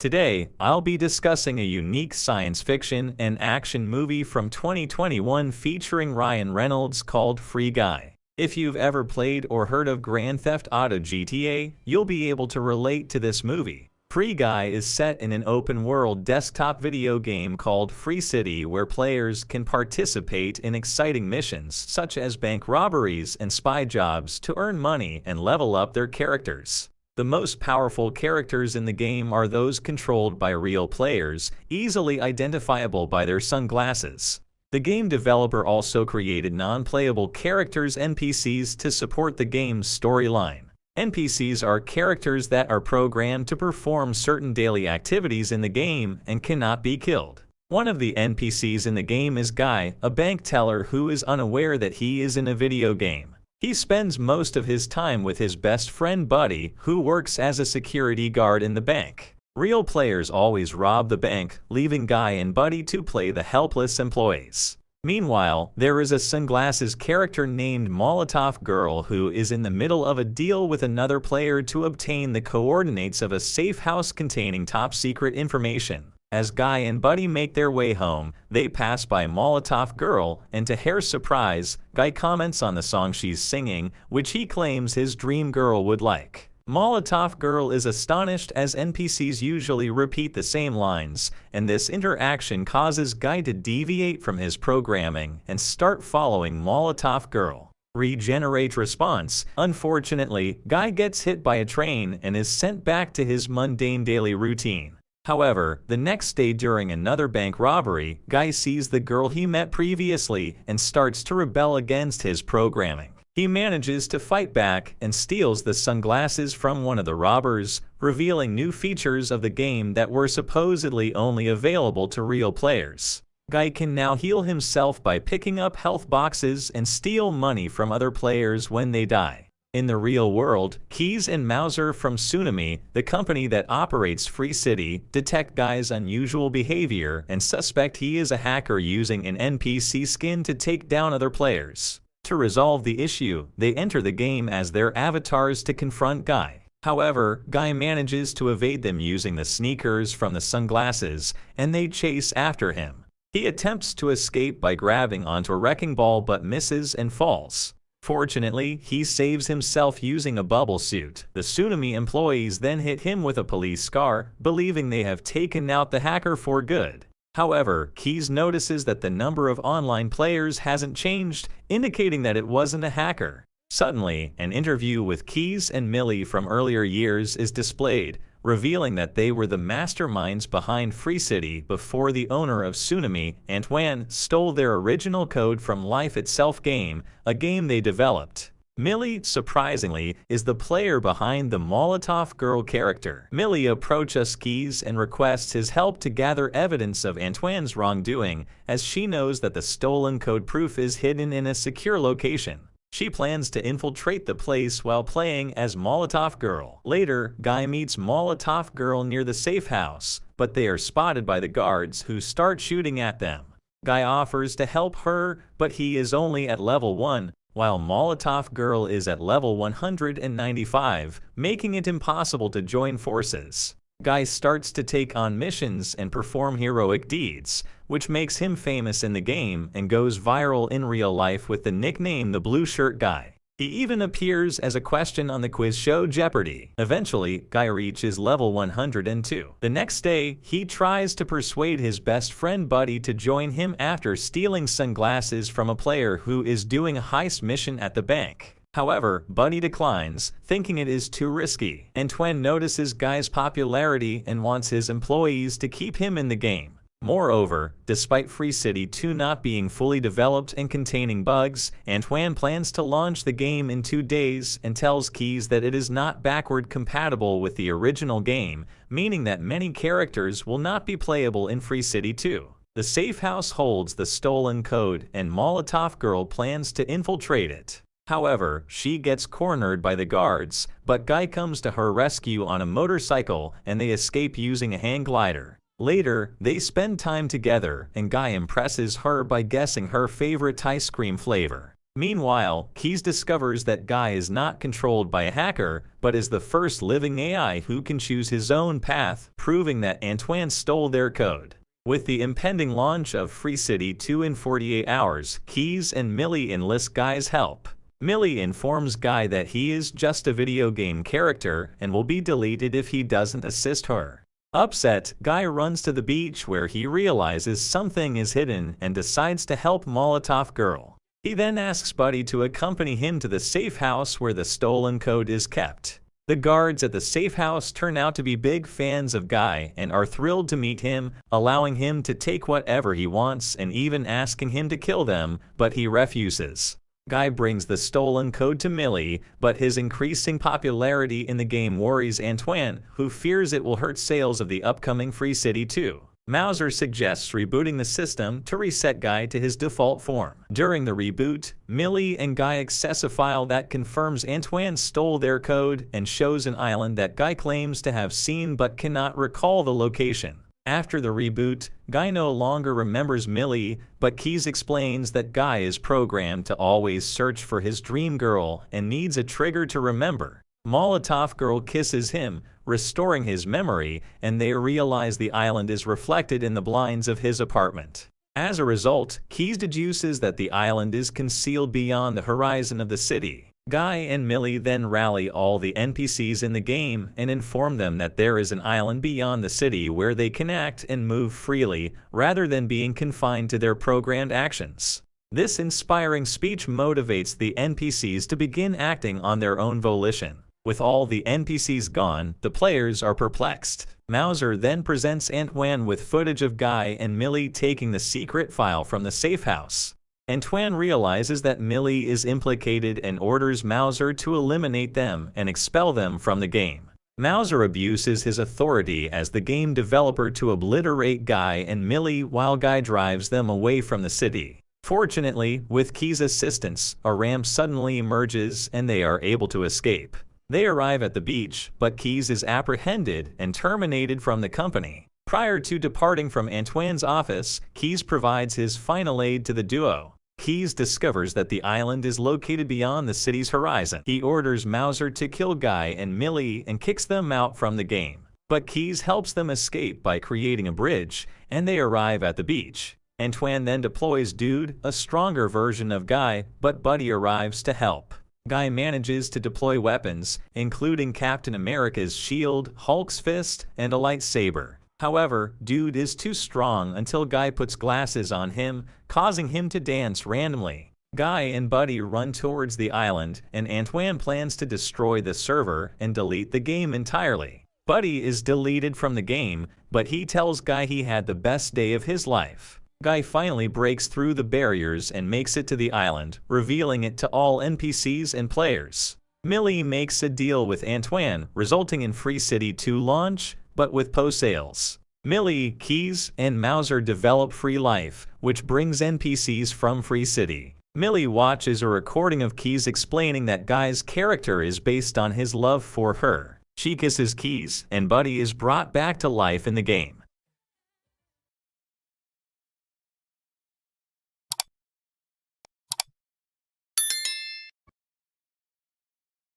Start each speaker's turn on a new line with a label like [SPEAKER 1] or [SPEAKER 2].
[SPEAKER 1] Today, I'll be discussing a unique science fiction and action movie from 2021 featuring Ryan Reynolds called Free Guy. If you've ever played or heard of Grand Theft Auto GTA, you'll be able to relate to this movie. Free Guy is set in an open-world desktop video game called Free City where players can participate in exciting missions such as bank robberies and spy jobs to earn money and level up their characters. The most powerful characters in the game are those controlled by real players, easily identifiable by their sunglasses. The game developer also created non-playable characters NPCs to support the game's storyline. NPCs are characters that are programmed to perform certain daily activities in the game and cannot be killed. One of the NPCs in the game is Guy, a bank teller who is unaware that he is in a video game. He spends most of his time with his best friend Buddy, who works as a security guard in the bank. Real players always rob the bank, leaving Guy and Buddy to play the helpless employees. Meanwhile, there is a sunglasses character named Molotov Girl who is in the middle of a deal with another player to obtain the coordinates of a safe house containing top-secret information. As Guy and Buddy make their way home, they pass by Molotov Girl, and to her surprise, Guy comments on the song she's singing, which he claims his dream girl would like. Molotov Girl is astonished as NPCs usually repeat the same lines, and this interaction causes Guy to deviate from his programming and start following Molotov Girl. Regenerate response. Unfortunately, Guy gets hit by a train and is sent back to his mundane daily routine. However, the next day during another bank robbery, Guy sees the girl he met previously and starts to rebel against his programming. He manages to fight back and steals the sunglasses from one of the robbers, revealing new features of the game that were supposedly only available to real players. Guy can now heal himself by picking up health boxes and steal money from other players when they die. In the real world, Keys and Mauser from Tsunami, the company that operates Free City, detect Guy's unusual behavior and suspect he is a hacker using an NPC skin to take down other players. To resolve the issue, they enter the game as their avatars to confront Guy. However, Guy manages to evade them using the sneakers from the sunglasses, and they chase after him. He attempts to escape by grabbing onto a wrecking ball but misses and falls. Fortunately, he saves himself using a bubble suit. The Tsunami employees then hit him with a police car, believing they have taken out the hacker for good. However, Keys notices that the number of online players hasn't changed, indicating that it wasn't a hacker. Suddenly, an interview with Keys and Millie from earlier years is displayed, revealing that they were the masterminds behind Free City before the owner of Tsunami, Antoine, stole their original code from Life Itself game, a game they developed. Millie, surprisingly, is the player behind the Molotov Girl character. Millie approaches Keys and requests his help to gather evidence of Antoine's wrongdoing, as she knows that the stolen code proof is hidden in a secure location. She plans to infiltrate the place while playing as Molotov Girl. Later, Guy meets Molotov Girl near the safe house, but they are spotted by the guards who start shooting at them. Guy offers to help her, but he is only at level 1, while Molotov Girl is at level 195, making it impossible to join forces. Guy starts to take on missions and perform heroic deeds, which makes him famous in the game and goes viral in real life with the nickname the Blue Shirt Guy. He even appears as a question on the quiz show Jeopardy! Eventually, Guy reaches level 102. The next day, he tries to persuade his best friend Buddy to join him after stealing sunglasses from a player who is doing a heist mission at the bank. However, Buddy declines, thinking it is too risky. Antoine notices Guy's popularity and wants his employees to keep him in the game. Moreover, despite Free City 2 not being fully developed and containing bugs, Antoine plans to launch the game in 2 days and tells Keys that it is not backward compatible with the original game, meaning that many characters will not be playable in Free City 2. The safe house holds the stolen code, and Molotov Girl plans to infiltrate it. However, she gets cornered by the guards, but Guy comes to her rescue on a motorcycle and they escape using a hang glider. Later, they spend time together and Guy impresses her by guessing her favorite ice cream flavor. Meanwhile, Keys discovers that Guy is not controlled by a hacker, but is the first living AI who can choose his own path, proving that Antoine stole their code. With the impending launch of Free City 2 in 48 hours, Keys and Millie enlist Guy's help. Millie informs Guy that he is just a video game character and will be deleted if he doesn't assist her. Upset, Guy runs to the beach where he realizes something is hidden and decides to help Molotov Girl. He then asks Buddy to accompany him to the safe house where the stolen code is kept. The guards at the safe house turn out to be big fans of Guy and are thrilled to meet him, allowing him to take whatever he wants and even asking him to kill them, but he refuses. Guy brings the stolen code to Millie, but his increasing popularity in the game worries Antoine, who fears it will hurt sales of the upcoming Free City 2. Mouser suggests rebooting the system to reset Guy to his default form. During the reboot, Millie and Guy access a file that confirms Antoine stole their code and shows an island that Guy claims to have seen but cannot recall the location. After the reboot, Guy no longer remembers Millie, but Keys explains that Guy is programmed to always search for his dream girl and needs a trigger to remember. Molotov Girl kisses him, restoring his memory, and they realize the island is reflected in the blinds of his apartment. As a result, Keys deduces that the island is concealed beyond the horizon of the city. Guy and Millie then rally all the NPCs in the game and inform them that there is an island beyond the city where they can act and move freely, rather than being confined to their programmed actions. This inspiring speech motivates the NPCs to begin acting on their own volition. With all the NPCs gone, the players are perplexed. Mouser then presents Antoine with footage of Guy and Millie taking the secret file from the safe house. Antoine realizes that Millie is implicated and orders Mouser to eliminate them and expel them from the game. Mouser abuses his authority as the game developer to obliterate Guy and Millie while Guy drives them away from the city. Fortunately, with Keys' assistance, a ramp suddenly emerges and they are able to escape. They arrive at the beach, but Keys is apprehended and terminated from the company. Prior to departing from Antoine's office, Keys provides his final aid to the duo. Keys discovers that the island is located beyond the city's horizon. He orders Mouser to kill Guy and Millie and kicks them out from the game. But Keys helps them escape by creating a bridge, and they arrive at the beach. Antoine then deploys Dude, a stronger version of Guy, but Buddy arrives to help. Guy manages to deploy weapons, including Captain America's shield, Hulk's fist, and a lightsaber. However, Dude is too strong until Guy puts glasses on him, causing him to dance randomly. Guy and Buddy run towards the island, and Antoine plans to destroy the server and delete the game entirely. Buddy is deleted from the game, but he tells Guy he had the best day of his life. Guy finally breaks through the barriers and makes it to the island, revealing it to all NPCs and players. Millie makes a deal with Antoine, resulting in Free City 2 launch, but with post-sales. Millie, Keys, and Mouser develop Free Life, which brings NPCs from Free City. Millie watches a recording of Keys explaining that Guy's character is based on his love for her. She kisses Keys, and Buddy is brought back to life in the game.